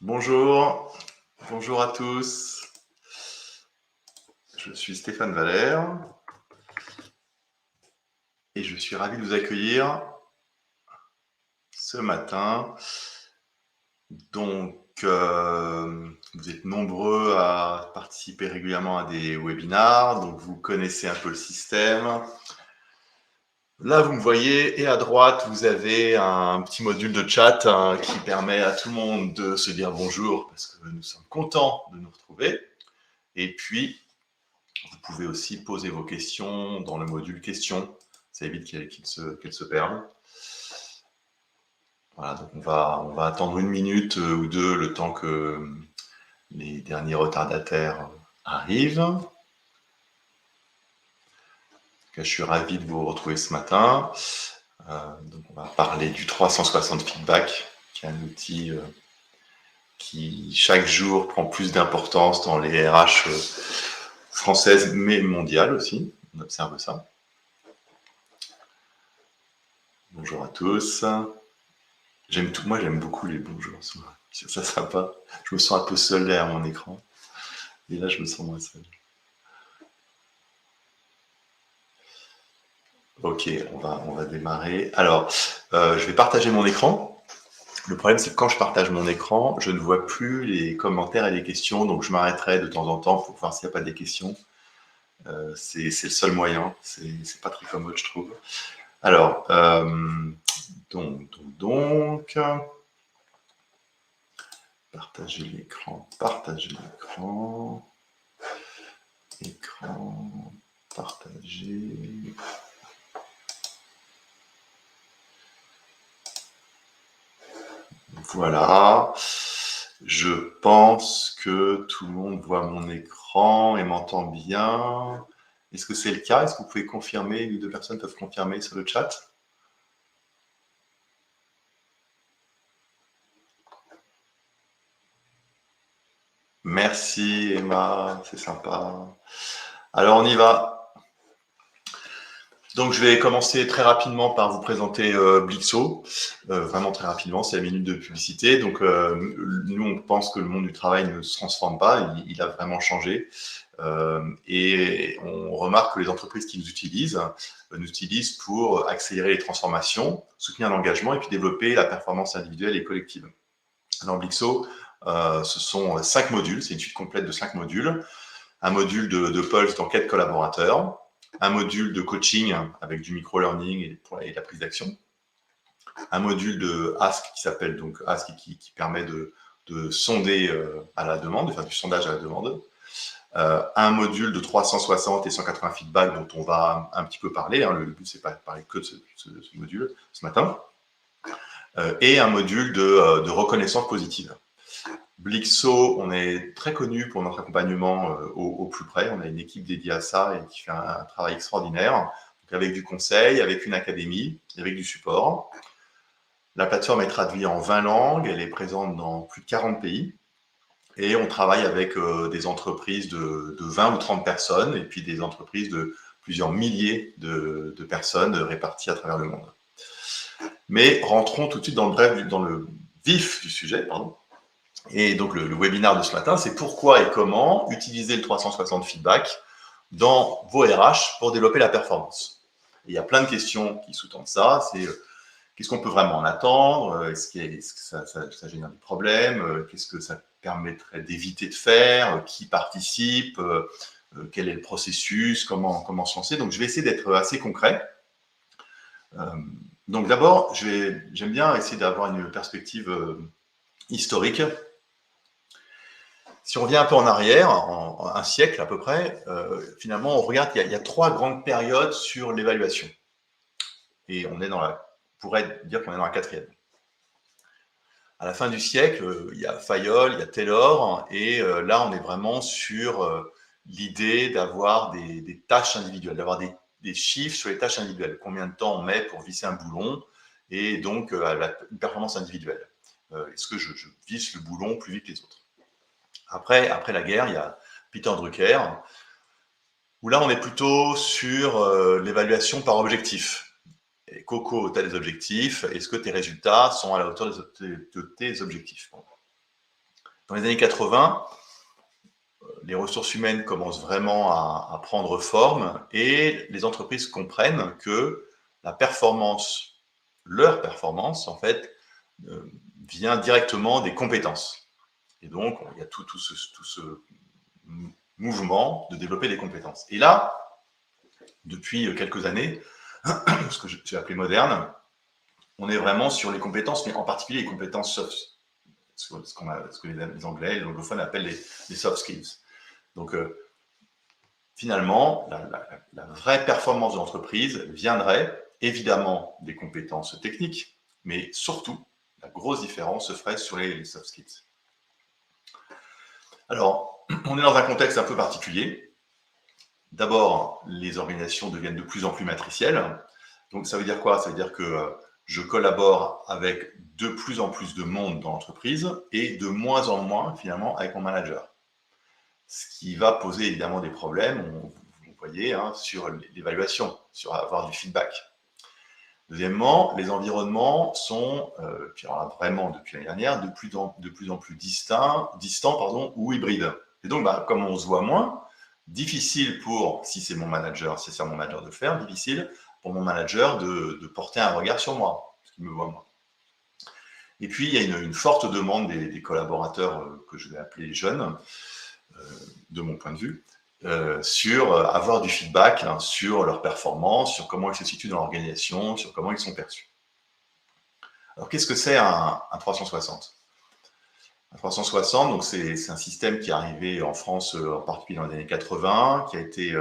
Bonjour, bonjour à tous. Je suis Stéphane Valère et je suis ravi de vous accueillir ce matin. Donc, vous êtes nombreux à participer régulièrement à des webinars, donc vous connaissez un peu le système. Là, vous me voyez, et à droite, vous avez un petit module de chat qui permet à tout le monde de se dire bonjour parce que nous sommes contents de nous retrouver. Et puis, vous pouvez aussi poser vos questions dans le module questions. Ça évite qu'elles se perdent. Voilà, donc on va attendre une minute ou deux le temps que les derniers retardataires arrivent. En tout cas, je suis ravi de vous retrouver ce matin. Donc on va parler du 360 Feedback, qui est un outil qui chaque jour prend plus d'importance dans les RH françaises, mais mondiales aussi. On observe ça. Bonjour à tous. Moi j'aime beaucoup les bonjours. Ça sympa. Je me sens un peu seul derrière mon écran. Et là, je me sens moins seul. Ok, on va démarrer. Alors, je vais partager mon écran. Le problème, c'est que quand je partage mon écran, je ne vois plus les commentaires et les questions, donc je m'arrêterai de temps en temps pour voir s'il n'y a pas des questions. C'est le seul moyen. C'est pas très commode, je trouve. Alors, donc, partager l'écran, écran, partager. Voilà. Je pense que tout le monde voit mon écran et m'entend bien. Est-ce que c'est le cas? Est-ce que vous pouvez confirmer, une ou deux personnes peuvent confirmer sur le chat? Merci Emma, c'est sympa. Alors on y va. Donc je vais commencer très rapidement par vous présenter Blixo, vraiment très rapidement, c'est la minute de publicité. Donc nous on pense que le monde du travail ne se transforme pas, il a vraiment changé. Et on remarque que les entreprises qui nous utilisent pour accélérer les transformations, soutenir l'engagement et puis développer la performance individuelle et collective. Dans Blixo, ce sont 5 modules, c'est une suite complète de 5 modules. Un module de pulse d'enquête collaborateur, un module de coaching avec du micro-learning et la prise d'action, un module de Ask qui s'appelle donc Ask qui permet de sonder à la demande, de faire du sondage à la demande, un module de 360 et 180 feedback dont on va un petit peu parler, le but c'est pas de parler que de ce module ce matin, et un module de reconnaissance positive. Blixo, on est très connu pour notre accompagnement au plus près. On a une équipe dédiée à ça et qui fait un travail extraordinaire, donc avec du conseil, avec une académie, avec du support. La plateforme est traduite en 20 langues, elle est présente dans plus de 40 pays. Et on travaille avec des entreprises de 20 ou 30 personnes et puis des entreprises de plusieurs milliers de personnes réparties à travers le monde. Mais rentrons tout de suite dans le vif du sujet, pardon. Et donc le webinaire de ce matin, c'est pourquoi et comment utiliser le 360 feedback dans vos RH pour développer la performance. Et il y a plein de questions qui sous-tendent ça. C'est qu'est-ce qu'on peut vraiment en attendre? Est-ce que ça génère des problèmes? Qu'est-ce que ça permettrait d'éviter de faire? Qui participe? Quel est le processus? Comment se lancer? Donc je vais essayer d'être assez concret. Donc d'abord, j'aime bien essayer d'avoir une perspective historique. Si on revient un peu en arrière, en un siècle à peu près, finalement, on regarde qu'il y a 3 grandes périodes sur l'évaluation. Et on pourrait dire qu'on est dans la 4e. À la fin du siècle, il y a Fayol, il y a Taylor, et là, on est vraiment sur l'idée d'avoir des tâches individuelles, d'avoir des chiffres sur les tâches individuelles. Combien de temps on met pour visser un boulon, et donc une performance individuelle. Est-ce que je visse le boulon plus vite que les autres? Après la guerre, il y a Peter Drucker, où là, on est plutôt sur l'évaluation par objectif. Et Coco, tu as des objectifs. Est-ce que tes résultats sont à la hauteur de tes objectifs? Dans les années 80, les ressources humaines commencent vraiment à prendre forme et les entreprises comprennent que la performance, leur performance, en fait, vient directement des compétences. Et donc, il y a tout ce mouvement de développer des compétences. Et là, depuis quelques années, ce que j'ai appelé moderne, on est vraiment sur les compétences, mais en particulier les compétences soft, ce que les Anglais, les anglophones appellent les soft skills. Donc, finalement, la vraie performance de l'entreprise viendrait évidemment des compétences techniques, mais surtout, la grosse différence se ferait sur les soft skills. Alors, on est dans un contexte un peu particulier. D'abord, les organisations deviennent de plus en plus matricielles. Donc, ça veut dire quoi? Ça veut dire que je collabore avec de plus en plus de monde dans l'entreprise et de moins en moins, finalement, avec mon manager. Ce qui va poser évidemment des problèmes, vous voyez, hein, sur l'évaluation, sur avoir du feedback. Deuxièmement, les environnements sont, puis alors là, vraiment depuis l'année dernière, de plus en plus distants ou hybrides. Et donc, comme on se voit moins, difficile pour, si c'est mon manager, si c'est mon manager de le faire, difficile pour mon manager de porter un regard sur moi, parce qu'il me voit moi. Et puis, il y a une forte demande des collaborateurs que je vais appeler jeunes, de mon point de vue, sur avoir du feedback sur leur performance, sur comment ils se situent dans l'organisation, sur comment ils sont perçus. Alors, qu'est-ce que c'est un 360 ? Un 360, donc c'est un système qui est arrivé en France, en particulier dans les années 80, qui a été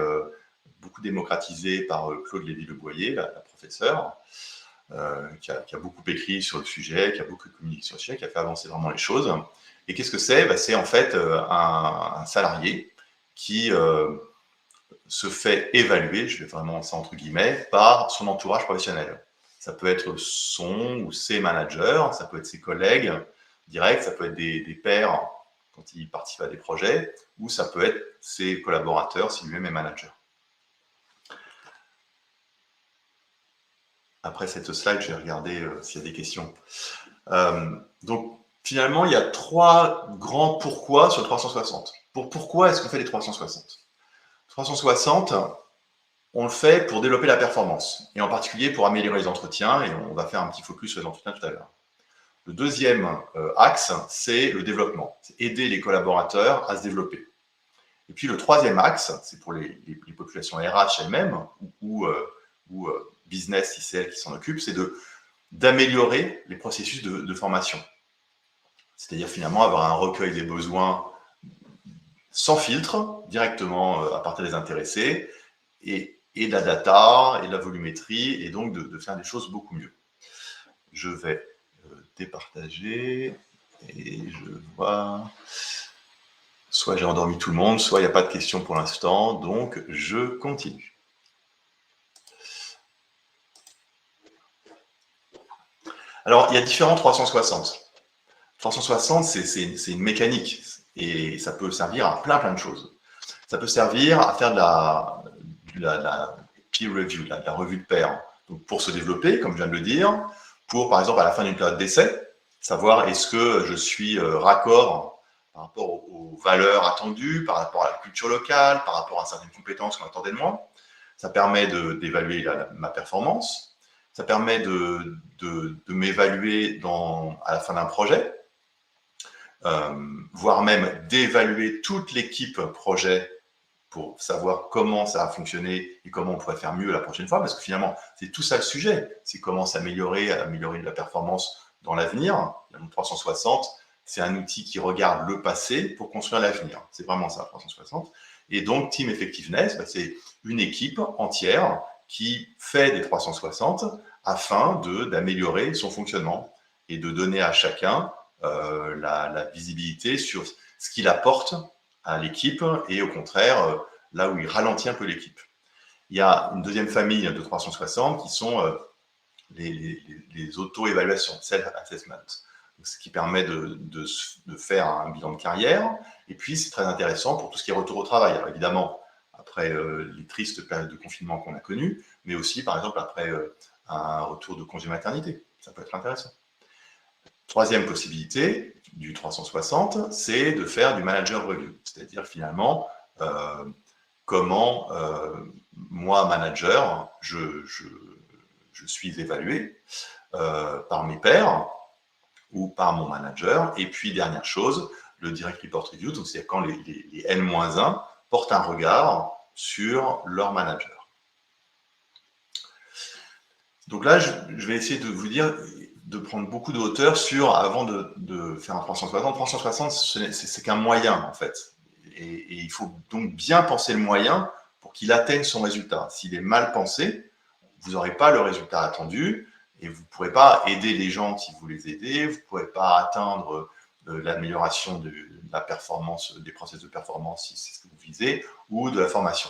beaucoup démocratisé par Claude Lévy-Le Boyer, la professeure, qui a beaucoup écrit sur le sujet, qui a beaucoup communiqué sur le sujet, qui a fait avancer vraiment les choses. Et qu'est-ce que c'est ? C'est en fait un salarié qui se fait évaluer, je vais vraiment ça entre guillemets, par son entourage professionnel. Ça peut être son ou ses managers, ça peut être ses collègues directs, ça peut être des pairs quand il participe à des projets, ou ça peut être ses collaborateurs si lui-même est manager. Après cette slide, je vais regarder s'il y a des questions. Donc, finalement, il y a 3 grands pourquoi sur le 360. Pourquoi est-ce qu'on fait les 360 ? 360, on le fait pour développer la performance, et en particulier pour améliorer les entretiens, et on va faire un petit focus sur les entretiens tout à l'heure. Le deuxième axe, c'est le développement, c'est aider les collaborateurs à se développer. Et puis le troisième axe, c'est pour les populations RH elles-mêmes, ou business, si c'est elles qui s'en occupent, c'est d'améliorer les processus de formation. C'est-à-dire finalement avoir un recueil des besoins sans filtre, directement à partir des intéressés, et de la data, et de la volumétrie, et donc de faire des choses beaucoup mieux. Je vais départager, et je vois... Soit j'ai endormi tout le monde, soit il n'y a pas de questions pour l'instant, donc je continue. Alors, il y a différents 360. 360, c'est une mécanique, et ça peut servir à plein de choses. Ça peut servir à faire de la peer review, de la revue de pair, donc pour se développer, comme je viens de le dire, pour, par exemple, à la fin d'une période d'essai, savoir est-ce que je suis raccord par rapport aux valeurs attendues, par rapport à la culture locale, par rapport à certaines compétences qu'on attendait de moi. Ça permet d'évaluer ma performance. Ça permet de m'évaluer à la fin d'un projet, voire même d'évaluer toute l'équipe projet pour savoir comment ça a fonctionné et comment on pourrait faire mieux la prochaine fois, parce que finalement, c'est tout ça le sujet, c'est comment s'améliorer, améliorer la performance dans l'avenir. Le 360, c'est un outil qui regarde le passé pour construire l'avenir. C'est vraiment ça, 360. Et donc, Team Effectiveness, c'est une équipe entière qui fait des 360 afin d'améliorer son fonctionnement et de donner à chacun la visibilité sur ce qu'il apporte à l'équipe et au contraire, là où il ralentit un peu l'équipe. Il y a une deuxième famille de 360 qui sont les auto-évaluations, self-assessment, ce qui permet de faire un bilan de carrière. Et puis, c'est très intéressant pour tout ce qui est retour au travail. Alors, évidemment, après les tristes périodes de confinement qu'on a connues, mais aussi, par exemple, après un retour de congé maternité. Ça peut être intéressant. Troisième possibilité, du 360, c'est de faire du manager review, c'est-à-dire finalement comment moi, manager, je suis évalué par mes pairs ou par mon manager. Et puis, dernière chose, le direct report review, donc c'est quand les N-1 portent un regard sur leur manager. Donc là, je vais essayer de vous dire, de prendre beaucoup de hauteur sur, avant de faire un 360. 360, c'est qu'un moyen, en fait. Et il faut donc bien penser le moyen pour qu'il atteigne son résultat. S'il est mal pensé, vous n'aurez pas le résultat attendu et vous ne pourrez pas aider les gens si vous les aidez, vous ne pourrez pas atteindre l'amélioration de la performance, des process de performance si c'est ce que vous visez, ou de la formation.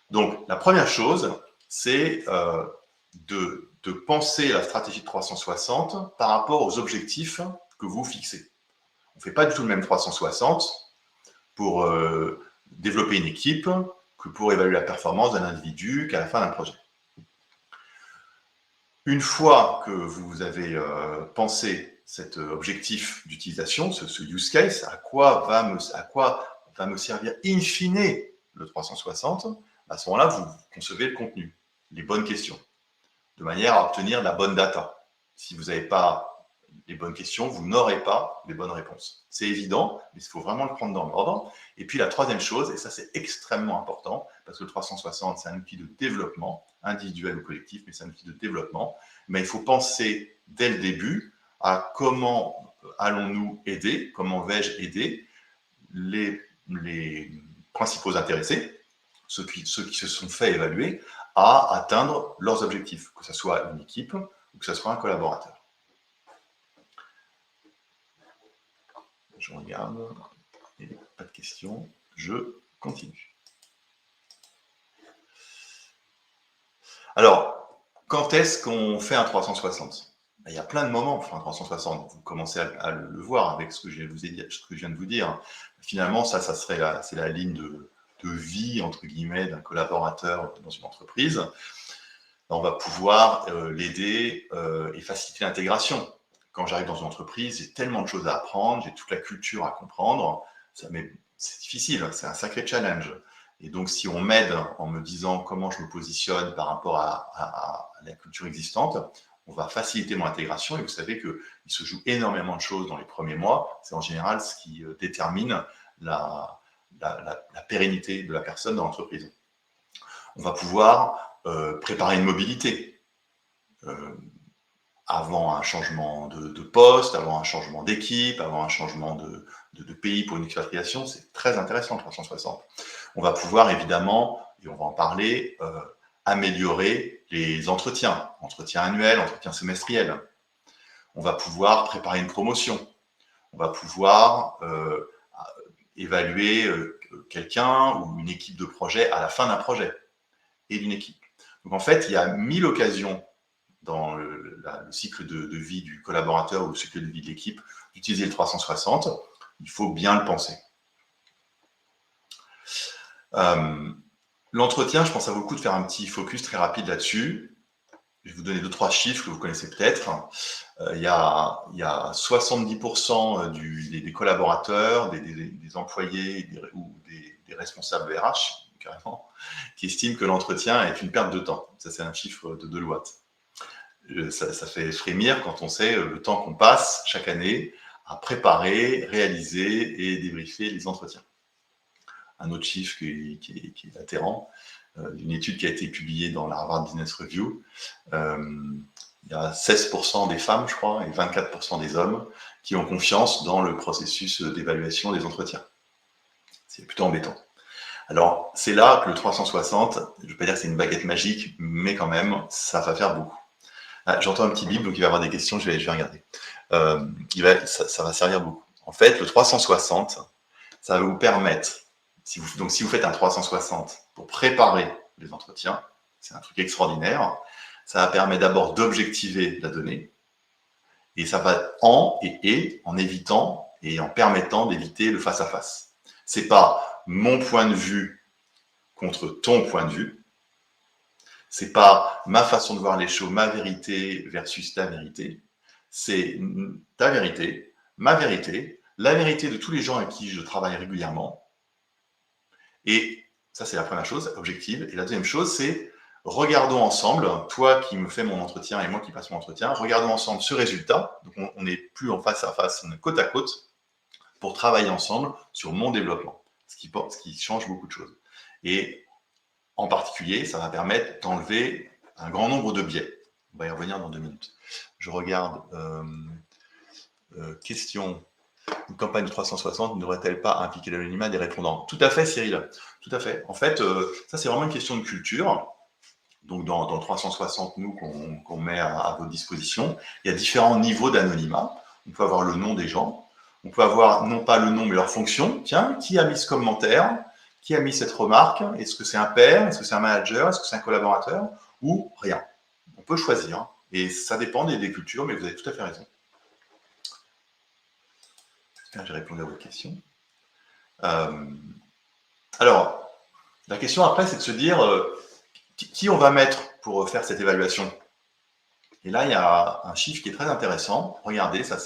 Donc, la première chose, c'est de penser la stratégie de 360 par rapport aux objectifs que vous fixez. On ne fait pas du tout le même 360 pour développer une équipe que pour évaluer la performance d'un individu qu'à la fin d'un projet. Une fois que vous avez pensé cet objectif d'utilisation, ce use case, à quoi va me servir in fine le 360, à ce moment-là, vous concevez le contenu, les bonnes questions, de manière à obtenir la bonne data. Si vous n'avez pas les bonnes questions, vous n'aurez pas les bonnes réponses. C'est évident, mais il faut vraiment le prendre dans l'ordre. Et puis la troisième chose, et ça c'est extrêmement important, parce que le 360 c'est un outil de développement, individuel ou collectif, mais c'est un outil de développement, mais il faut penser dès le début à comment allons-nous aider, comment vais-je aider les principaux intéressés, ceux qui se sont fait évaluer, à atteindre leurs objectifs, que ce soit une équipe ou que ce soit un collaborateur. Je regarde, il n'y a pas de questions, je continue. Alors, quand est-ce qu'on fait un 360 ? Il y a plein de moments pour faire un 360. Vous commencez à le voir avec ce que je viens de vous dire. Finalement, c'est la ligne de vie, entre guillemets, d'un collaborateur dans une entreprise. On va pouvoir l'aider et faciliter l'intégration. Quand j'arrive dans une entreprise, j'ai tellement de choses à apprendre, j'ai toute la culture à comprendre, mais c'est difficile, c'est un sacré challenge. Et donc, si on m'aide en me disant comment je me positionne par rapport à la culture existante, on va faciliter mon intégration. Et vous savez qu'il se joue énormément de choses dans les premiers mois. C'est en général ce qui détermine la pérennité de la personne dans l'entreprise. On va pouvoir préparer une mobilité. Avant un changement de poste, avant un changement d'équipe, avant un changement de pays pour une expatriation, c'est très intéressant le 360. On va pouvoir évidemment, et on va en parler, améliorer les entretiens annuels, entretiens semestriels. On va pouvoir préparer une promotion. On va pouvoir évaluer quelqu'un ou une équipe de projet à la fin d'un projet et d'une équipe. Donc en fait, il y a 1000 occasions dans le cycle de vie du collaborateur ou le cycle de vie de l'équipe, d'utiliser le 360, il faut bien le penser. L'entretien, je pense à beaucoup de faire un petit focus très rapide là-dessus. Je vais vous donner 2-3 chiffres que vous connaissez peut-être. Il y a 70% des collaborateurs, des employés ou des responsables RH, carrément, qui estiment que l'entretien est une perte de temps. Ça, c'est un chiffre de Deloitte. Ça fait frémir quand on sait le temps qu'on passe chaque année à préparer, réaliser et débriefer les entretiens. Un autre chiffre qui est atterrant, une étude qui a été publiée dans la Harvard Business Review, il y a 16% des femmes, je crois, et 24% des hommes qui ont confiance dans le processus d'évaluation des entretiens. C'est plutôt embêtant. Alors, c'est là que le 360, je ne vais pas dire que c'est une baguette magique, mais quand même, ça va faire beaucoup. J'entends un petit bip, donc il va y avoir des questions, je vais regarder. Ça va servir beaucoup. En fait, le 360, ça va vous permettre, si vous faites un 360 pour préparer les entretiens, c'est un truc extraordinaire, ça va permettre d'abord d'objectiver la donnée, et ça va en évitant et en permettant d'éviter le face-à-face. C'est pas mon point de vue contre ton point de vue, c'est pas ma façon de voir les choses, ma vérité versus ta vérité. C'est ta vérité, ma vérité, la vérité de tous les gens avec qui je travaille régulièrement. Et ça, c'est la première chose, objective. Et la deuxième chose, c'est regardons ensemble, toi qui me fais mon entretien et moi qui passe mon entretien, regardons ensemble ce résultat. Donc, on n'est plus en face à face, on est côte à côte pour travailler ensemble sur mon développement, ce qui change beaucoup de choses. Et en particulier, ça va permettre d'enlever un grand nombre de biais. On va y revenir dans 2 minutes. Je regarde question. Une campagne de 360 ne devrait-elle pas impliquer l'anonymat des répondants? Tout à fait, Cyril. Tout à fait. En fait, ça, c'est vraiment une question de culture. Donc, dans 360, nous, qu'on met à votre disposition, il y a différents niveaux d'anonymat. On peut avoir le nom des gens. On peut avoir, non pas le nom, mais leur fonction. Tiens, qui a mis ce commentaire? Qui a mis cette remarque? Est-ce que c'est un père? Est-ce que c'est un manager? Est-ce que c'est un collaborateur? Ou rien. On peut choisir. Et ça dépend des cultures, mais vous avez tout à fait raison. J'espère que j'ai répondu à votre question. Alors, la question après, c'est de se dire qui on va mettre pour faire cette évaluation. Et là, il y a un chiffre qui est très intéressant. Regardez, ça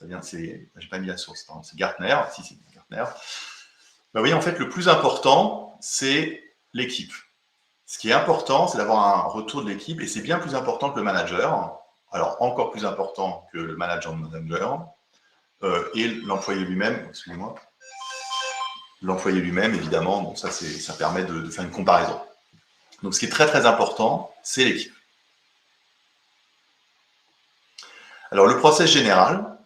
vient, j'ai pas mis la source, c'est Gartner. Si, c'est Gartner. Ben oui, en fait, le plus important, c'est l'équipe. Ce qui est important, c'est d'avoir un retour de l'équipe, et c'est bien plus important que le manager. Alors, encore plus important que le manager de manager, et l'employé lui-même, excusez-moi. L'employé lui-même, évidemment, donc ça permet de faire une comparaison. Donc, ce qui est très, très important, c'est l'équipe. Alors, le process général,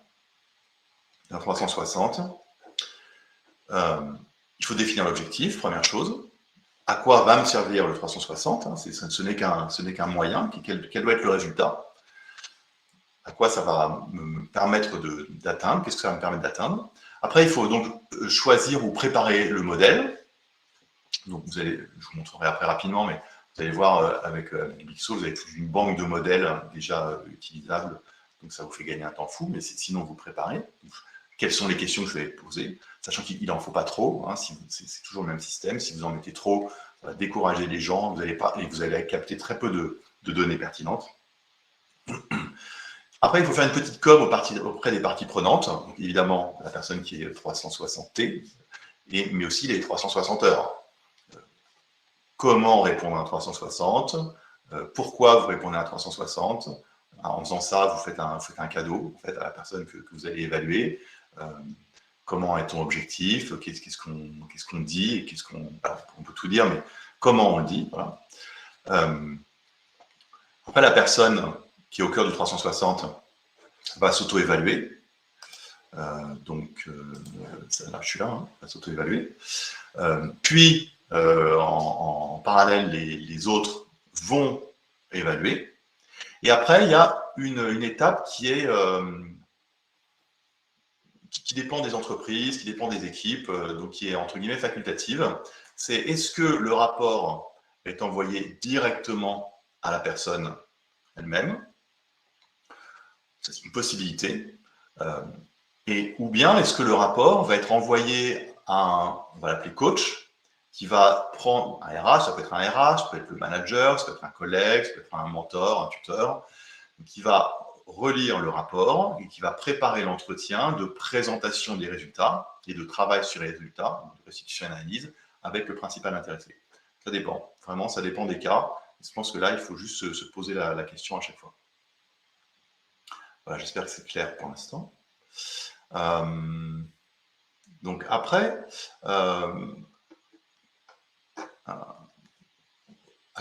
d'un 360, il faut définir l'objectif, première chose. À quoi va me servir le 360 hein, ce n'est qu'un moyen. Quel doit être le résultat? À quoi ça va me permettre d'atteindre? Qu'est-ce que ça va me permettre d'atteindre? Après, il faut donc choisir ou préparer le modèle. Donc, je vous montrerai après rapidement, mais vous allez voir avec Bixo, vous avez toute une banque de modèles déjà utilisables. Donc, ça vous fait gagner un temps fou, mais sinon, vous préparez. Quelles sont les questions que je vais poser? Sachant qu'il n'en faut pas trop, hein, c'est toujours le même système. Si vous en mettez trop, ça va décourager les gens, vous allez capter très peu de données pertinentes. Après, il faut faire une petite com auprès des parties prenantes. Donc, évidemment, la personne qui est 360T, mais aussi les 360 heures. Comment répondre à un 360? Pourquoi vous répondez à un 360? En faisant ça, vous faites un cadeau en fait, à la personne que vous allez évaluer. Comment est ton objectif? Qu'est-ce qu'on dit? On peut tout dire, mais comment on le dit? Voilà. Après, la personne qui est au cœur du 360 va s'auto-évaluer. Donc, là, je suis là, hein, va s'auto-évaluer. Puis, en parallèle, les autres vont évaluer. Et après, il y a une étape qui est qui dépend des entreprises, qui dépend des équipes, donc qui est entre guillemets facultative. C'est est-ce que le rapport est envoyé directement à la personne elle-même? C'est une possibilité. Ou bien est-ce que le rapport va être envoyé à on va l'appeler coach, qui va prendre un RH, ça peut être un RH, ça peut être le manager, ça peut être un collègue, ça peut être un mentor, un tuteur, qui va relire le rapport et qui va préparer l'entretien de présentation des résultats et de travail sur les résultats, de restitution et d'analyse, avec le principal intéressé. Ça dépend, vraiment, ça dépend des cas. Je pense que là, il faut juste se poser la question à chaque fois. Voilà, j'espère que c'est clair pour l'instant. Donc après, à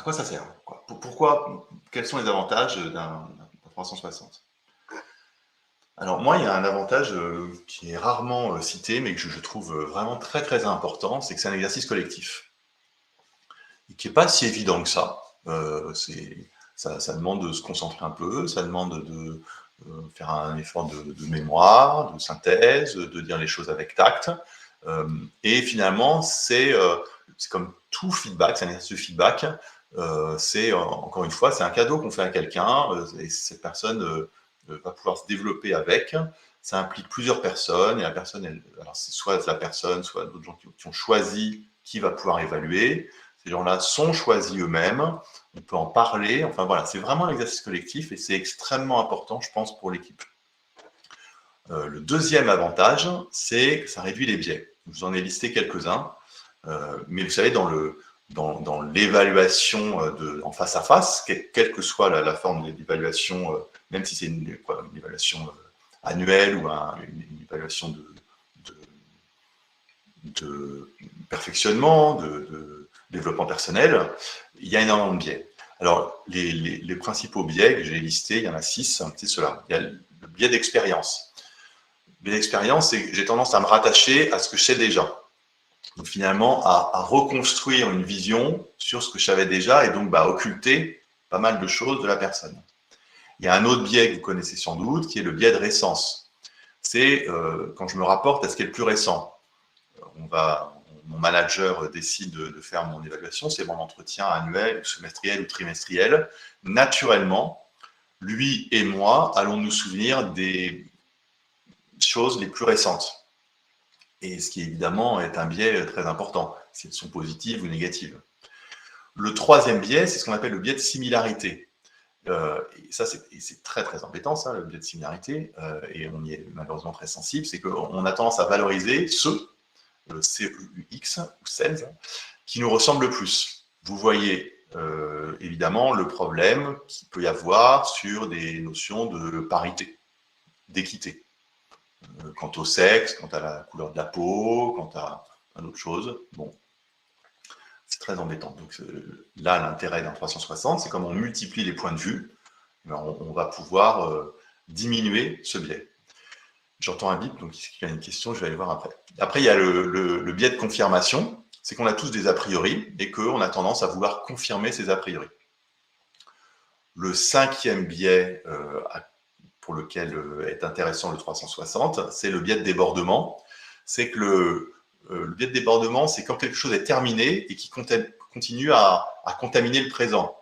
quoi ça sert? Pourquoi? Quels sont les avantages d'un 360? Alors moi, il y a un avantage qui est rarement cité, mais que je trouve vraiment très très important, c'est que c'est un exercice collectif. Et qui n'est pas si évident que ça. Ça demande de se concentrer un peu, ça demande de faire un effort de mémoire, de synthèse, de dire les choses avec tact. Et finalement, c'est comme tout feedback, c'est un exercice de feedback. Encore une fois, c'est un cadeau qu'on fait à quelqu'un, et cette personne va pouvoir se développer avec. Ça implique plusieurs personnes, et la personne, alors c'est soit la personne, soit d'autres gens qui ont choisi qui va pouvoir évaluer. Ces gens-là sont choisis eux-mêmes, on peut en parler. Enfin voilà, c'est vraiment un exercice collectif et c'est extrêmement important, je pense, pour l'équipe. Le deuxième avantage, c'est que ça réduit les biais. Je vous en ai listé quelques-uns, mais vous savez, dans l'évaluation en face à face, quelle que soit la forme d'évaluation, même si c'est une évaluation annuelle ou une évaluation de perfectionnement, de développement personnel, il y a énormément de biais. Alors, les principaux biais que j'ai listés, il y en a 6, c'est cela. Il y a le biais d'expérience. Le biais d'expérience, c'est que j'ai tendance à me rattacher à ce que je sais déjà. Donc finalement, à reconstruire une vision sur ce que je savais déjà et donc occulter pas mal de choses de la personne. Il y a un autre biais que vous connaissez sans doute, qui est le biais de récence. C'est quand je me rapporte à ce qui est le plus récent. Mon manager décide de faire mon évaluation, c'est mon entretien annuel, ou semestriel ou trimestriel. Naturellement, lui et moi allons nous souvenir des choses les plus récentes. Et ce qui évidemment est un biais très important, si elles sont positives ou négatives. Le troisième biais, c'est ce qu'on appelle le biais de similarité. Et ça, c'est très très embêtant, ça, le biais de similarité, et on y est malheureusement très sensible, c'est qu'on a tendance à valoriser ceux, CEUX ou 16, qui nous ressemblent le plus. Vous voyez évidemment le problème qu'il peut y avoir sur des notions de parité, d'équité. Quant au sexe, quant à la couleur de la peau, quant à d'autres choses. Bon, c'est très embêtant. Donc là, l'intérêt d'un 360, c'est comme on multiplie les points de vue, on va pouvoir diminuer ce biais. J'entends un bip, donc il y a une question, je vais aller voir après. Après, il y a le biais de confirmation, c'est qu'on a tous des a priori et qu'on a tendance à vouloir confirmer ces a priori. Le cinquième biais pour lequel est intéressant le 360, c'est le biais de débordement. C'est que le biais de débordement, c'est quand quelque chose est terminé et qui continue à contaminer le présent.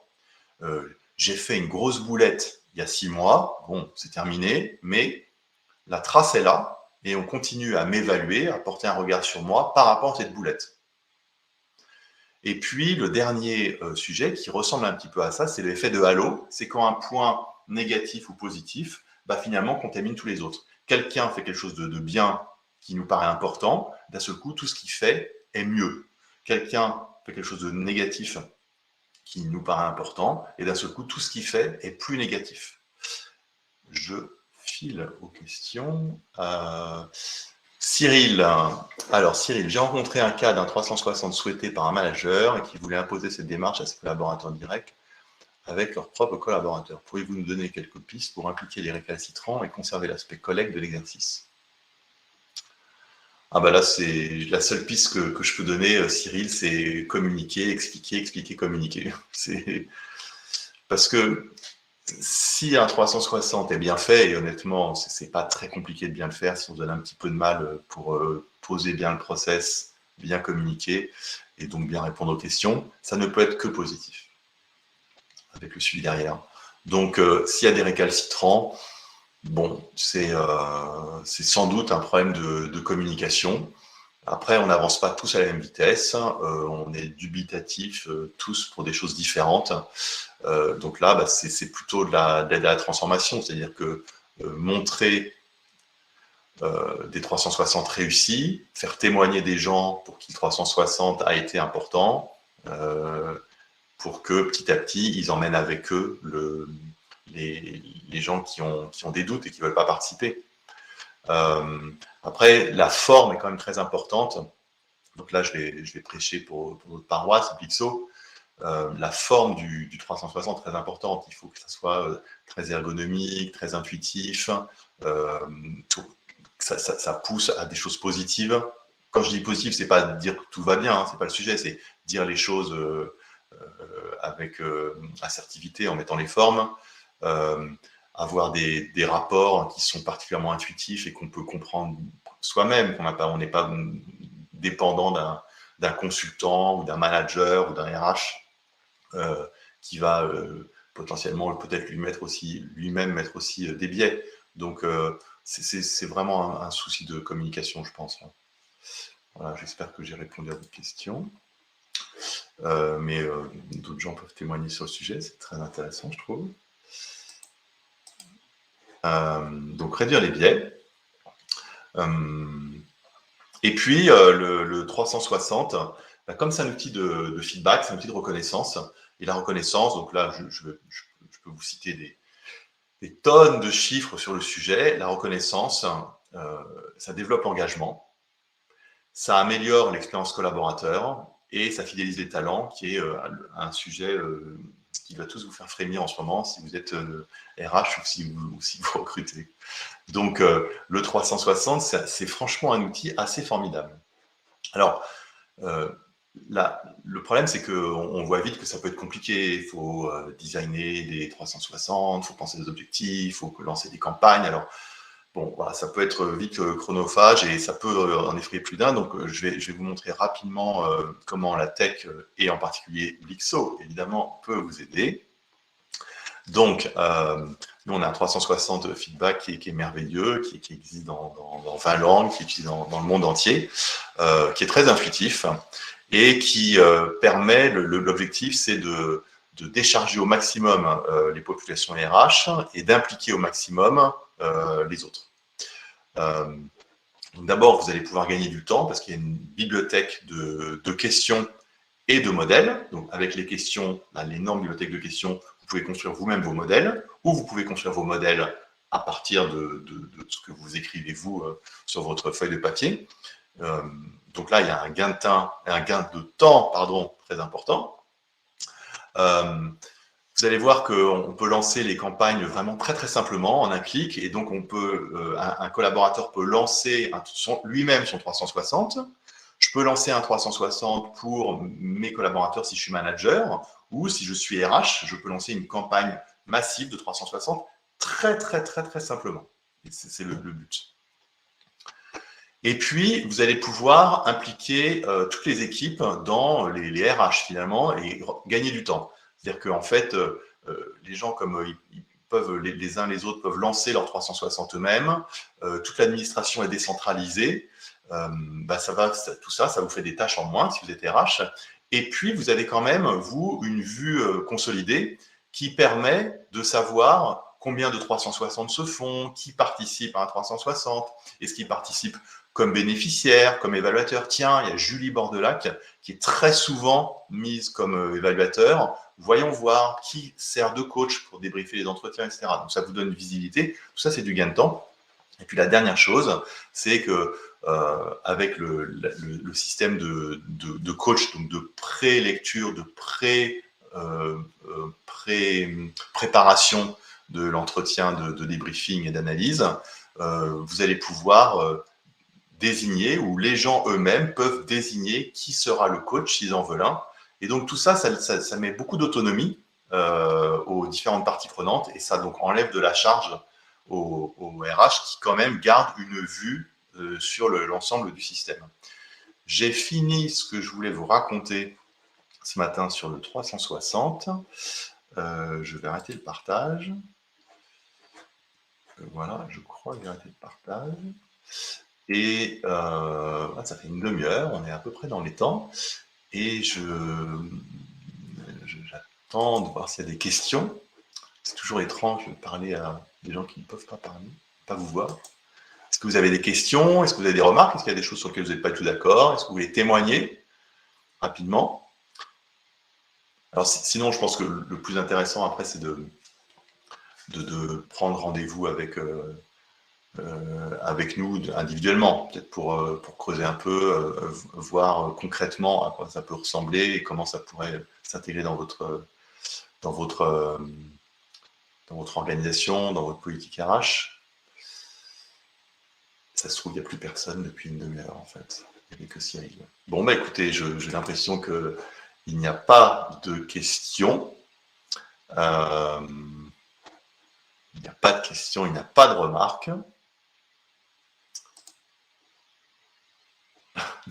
J'ai fait une grosse boulette il y a 6 mois, bon, c'est terminé, mais la trace est là et on continue à m'évaluer, à porter un regard sur moi par rapport à cette boulette. Et puis, le dernier sujet qui ressemble un petit peu à ça, c'est l'effet de halo. C'est quand un point négatif ou positif, finalement, contamine tous les autres. Quelqu'un fait quelque chose de bien qui nous paraît important, d'un seul coup, tout ce qu'il fait est mieux. Quelqu'un fait quelque chose de négatif qui nous paraît important, et d'un seul coup, tout ce qu'il fait est plus négatif. Je file aux questions. Cyril, alors Cyril, j'ai rencontré un cas d'un 360 souhaité par un manager et qui voulait imposer cette démarche à ses collaborateurs directs avec leurs propres collaborateurs. Pourriez-vous nous donner quelques pistes pour impliquer les récalcitrants et conserver l'aspect collecte de l'exercice? Là, c'est la seule piste que je peux donner, Cyril, c'est communiquer, expliquer, communiquer. Parce que si un 360 est bien fait, et honnêtement, c'est pas très compliqué de bien le faire, si on se donne un petit peu de mal pour poser bien le process, bien communiquer, et donc bien répondre aux questions, ça ne peut être que positif, avec le suivi derrière. Donc, s'il y a des récalcitrants, bon, c'est sans doute un problème de communication. Après, on n'avance pas tous à la même vitesse, on est dubitatifs tous pour des choses différentes. Donc là, c'est plutôt de l'aide à la transformation, c'est-à-dire que montrer des 360 réussis, faire témoigner des gens pour qui le 360 a été important, pour que petit à petit, ils emmènent avec eux les gens qui ont des doutes et qui ne veulent pas participer. Après, la forme est quand même très importante. Donc là, je vais prêcher pour notre paroisse, Pixo. La forme du 360 est très importante. Il faut que ça soit très ergonomique, très intuitif. Ça pousse à des choses positives. Quand je dis positif, c'est pas dire que tout va bien, hein, c'est pas le sujet, c'est dire les choses avec assertivité en mettant les formes. Avoir des rapports qui sont particulièrement intuitifs et qu'on peut comprendre soi-même, on n'est pas dépendant d'un consultant ou d'un manager ou d'un RH qui va potentiellement peut-être lui-même mettre aussi des biais. Donc c'est vraiment un souci de communication, je pense. Voilà, j'espère que j'ai répondu à votre question. Mais d'autres gens peuvent témoigner sur le sujet, c'est très intéressant, je trouve. Donc réduire les biais. Et puis, le 360, bah, comme c'est un outil de feedback, c'est un outil de reconnaissance. Et la reconnaissance, donc là, je peux vous citer des tonnes de chiffres sur le sujet. La reconnaissance, ça développe l'engagement, ça améliore l'expérience collaborateur et ça fidélise les talents, qui est un sujet qui va tous vous faire frémir en ce moment si vous êtes RH ou si vous recrutez. Donc, le 360, c'est franchement un outil assez formidable. Alors, le problème, c'est qu'on voit vite que ça peut être compliqué. Il faut designer des 360, il faut penser des objectifs, il faut lancer des campagnes. Alors, bon, voilà, ça peut être vite chronophage et ça peut en effrayer plus d'un. Donc, je vais vous montrer rapidement comment la tech, et en particulier Blixo, évidemment, peut vous aider. Donc, nous, on a un 360 feedback qui est merveilleux, qui existe dans 20 langues, qui est utilisé dans le monde entier, qui est très intuitif et qui permet, l'objectif, c'est de décharger au maximum les populations RH et d'impliquer au maximum les autres. D'abord, vous allez pouvoir gagner du temps parce qu'il y a une bibliothèque de questions et de modèles. Donc, avec les questions, l'énorme bibliothèque de questions, vous pouvez construire vous-même vos modèles, ou vous pouvez construire vos modèles à partir de ce que vous écrivez, vous, sur votre feuille de papier. Donc là, il y a un gain de temps, très important. Vous allez voir qu'on peut lancer les campagnes vraiment très très simplement en un clic, et donc un collaborateur peut lancer lui-même son 360. Je peux lancer un 360 pour mes collaborateurs si je suis manager, ou si je suis RH, je peux lancer une campagne massive de 360 très très très très simplement. C'est le but. Et puis, vous allez pouvoir impliquer toutes les équipes dans les RH finalement et gagner du temps. C'est-à-dire qu'en fait, les gens, comme ils peuvent, les uns les autres peuvent lancer leur 360 eux-mêmes, toute l'administration est décentralisée, tout ça vous fait des tâches en moins si vous êtes RH. Et puis, vous avez quand même, vous, une vue consolidée qui permet de savoir combien de 360 se font, qui participe à un 360, est-ce qu'ils participent comme bénéficiaire, comme évaluateur. Tiens, il y a Julie Bordelac qui est très souvent mise comme évaluateur. Voyons voir qui sert de coach pour débriefer les entretiens, etc. Donc, ça vous donne une visibilité. Tout ça, c'est du gain de temps. Et puis, la dernière chose, c'est que avec le système de coach, donc de pré-lecture, de préparation de l'entretien de débriefing et d'analyse, vous allez pouvoir désigner, ou les gens eux-mêmes peuvent désigner qui sera le coach s'ils en veulent un. Et donc tout ça met beaucoup d'autonomie aux différentes parties prenantes, et ça donc enlève de la charge au RH qui quand même garde une vue sur l'ensemble du système. J'ai fini ce que je voulais vous raconter ce matin sur le 360. Je vais arrêter le partage. Voilà, je crois que j'ai arrêté le partage. Et ça fait une demi-heure, on est à peu près dans les temps. Et j'attends de voir s'il y a des questions. C'est toujours étrange de parler à des gens qui ne peuvent pas parler, pas vous voir. Est-ce que vous avez des questions? Est-ce que vous avez des remarques? Est-ce qu'il y a des choses sur lesquelles vous n'êtes pas tout d'accord? Est-ce que vous voulez témoigner rapidement? Alors sinon, je pense que le plus intéressant après, c'est de prendre rendez-vous avec nous individuellement, peut-être pour creuser un peu, voir concrètement à quoi ça peut ressembler et comment ça pourrait s'intégrer dans votre organisation, dans votre politique RH. Ça se trouve, il n'y a plus personne depuis une demi-heure, en fait. Il n'y avait que Cyril. Bon, écoutez, j'ai l'impression qu'il n'y a pas de questions. Il n'y a pas de questions, il n'y a pas de remarques.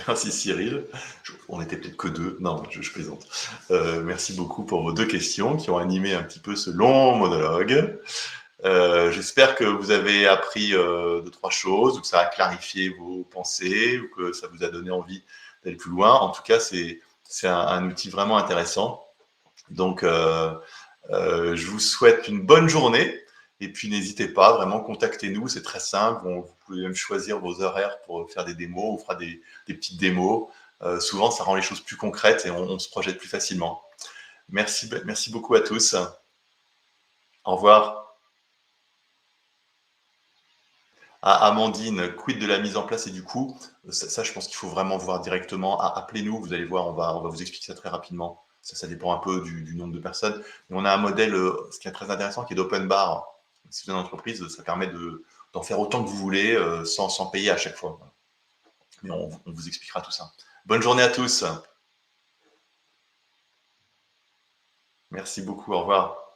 Merci Cyril. On n'était peut-être que deux. Non, je plaisante. Merci beaucoup pour vos deux questions qui ont animé un petit peu ce long monologue. J'espère que vous avez appris 2-3 choses, ou que ça a clarifié vos pensées, ou que ça vous a donné envie d'aller plus loin. En tout cas, c'est un outil vraiment intéressant. Donc, je vous souhaite une bonne journée Et puis, n'hésitez pas, vraiment, contactez-nous, c'est très simple. Vous pouvez même choisir vos horaires pour faire des démos. On fera des petites démos. Souvent, ça rend les choses plus concrètes et on se projette plus facilement. Merci beaucoup à tous. Au revoir. À Amandine, quid de la mise en place et du coût? Ça, je pense qu'il faut vraiment voir directement. Appelez-nous, vous allez voir, on va vous expliquer ça très rapidement. Ça dépend un peu du nombre de personnes. Mais on a un modèle, ce qui est très intéressant, qui est d'open bar. Si vous êtes une entreprise, ça permet d'en faire autant que vous voulez sans payer à chaque fois. Mais on vous expliquera tout ça. Bonne journée à tous. Merci beaucoup. Au revoir.